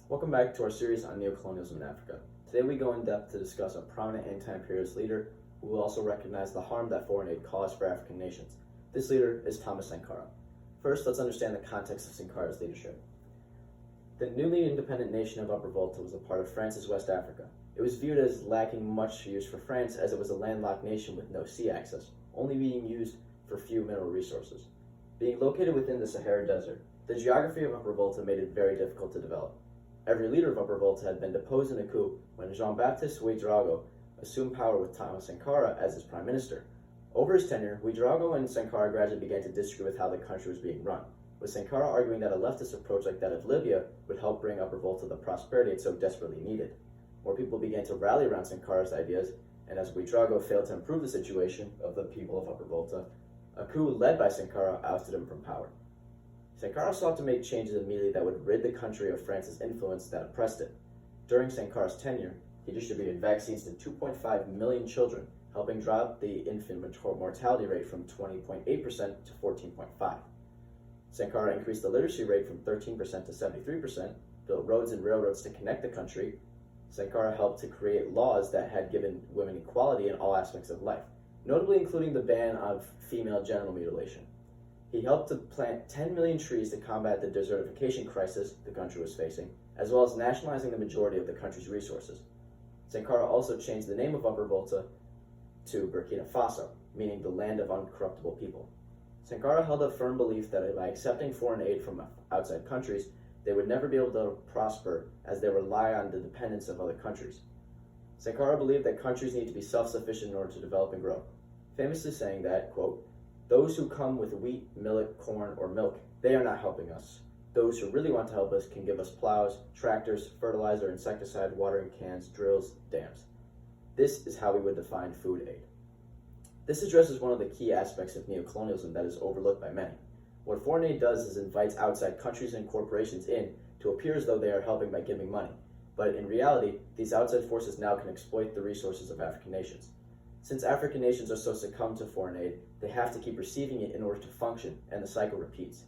Welcome back to our series on neocolonialism in Africa. Today we go in depth to discuss a prominent anti-imperialist leader who will also recognize the harm that foreign aid caused for African nations. This leader is Thomas Sankara. First, let's understand the context of Sankara's leadership. The newly independent nation of Upper Volta was a part of France's West Africa. It was viewed as lacking much use for France as it was a landlocked nation with no sea access, only being used for few mineral resources. Being located within the Sahara Desert, the geography of Upper Volta made it very difficult to develop. Every leader of Upper Volta had been deposed in a coup when Jean-Baptiste Ouédraogo assumed power with Thomas Sankara as his prime minister. Over his tenure, Ouédraogo and Sankara gradually began to disagree with how the country was being run, with Sankara arguing that a leftist approach like that of Libya would help bring Upper Volta the prosperity it so desperately needed. More people began to rally around Sankara's ideas, and as Ouédraogo failed to improve the situation of the people of Upper Volta, a coup led by Sankara ousted him from power. Sankara sought to make changes immediately that would rid the country of France's influence that oppressed it. During Sankara's tenure, he distributed vaccines to 2.5 million children, helping drop the infant mortality rate from 20.8% to 14.5%. Sankara increased the literacy rate from 13% to 73%, built roads and railroads to connect the country. Sankara helped to create laws that had given women equality in all aspects of life, notably including the ban of female genital mutilation. He helped to plant 10 million trees to combat the desertification crisis the country was facing, as well as nationalizing the majority of the country's resources. Sankara also changed the name of Upper Volta to Burkina Faso, meaning the land of uncorruptible people. Sankara held a firm belief that by accepting foreign aid from outside countries, they would never be able to prosper as they rely on the dependence of other countries. Sankara believed that countries need to be self-sufficient in order to develop and grow, famously saying that, quote, "Those who come with wheat, millet, corn, or milk, they are not helping us. Those who really want to help us can give us plows, tractors, fertilizer, insecticide, watering cans, drills, dams. This is how we would define food aid." This addresses one of the key aspects of neocolonialism that is overlooked by many. What foreign aid does is invites outside countries and corporations in to appear as though they are helping by giving money. But in reality, these outside forces now can exploit the resources of African nations. Since African nations are so succumbed to foreign aid, they have to keep receiving it in order to function, and the cycle repeats.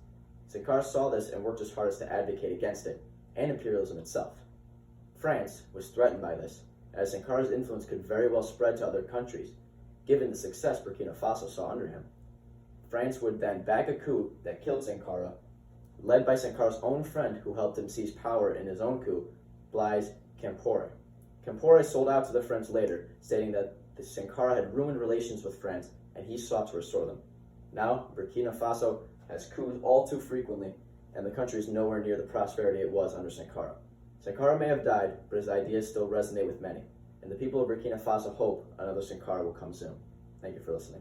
Sankara saw this and worked his hardest to advocate against it, and imperialism itself. France was threatened by this, as Sankara's influence could very well spread to other countries, given the success Burkina Faso saw under him. France would then back a coup that killed Sankara, led by Sankara's own friend who helped him seize power in his own coup, Blaise Compaoré. Compaoré sold out to the French later, stating that Sankara had ruined relations with France and he sought to restore them. Now, Burkina Faso has coups all too frequently, and the country is nowhere near the prosperity it was under Sankara. Sankara may have died, but his ideas still resonate with many, and the people of Burkina Faso hope another Sankara will come soon. Thank you for listening.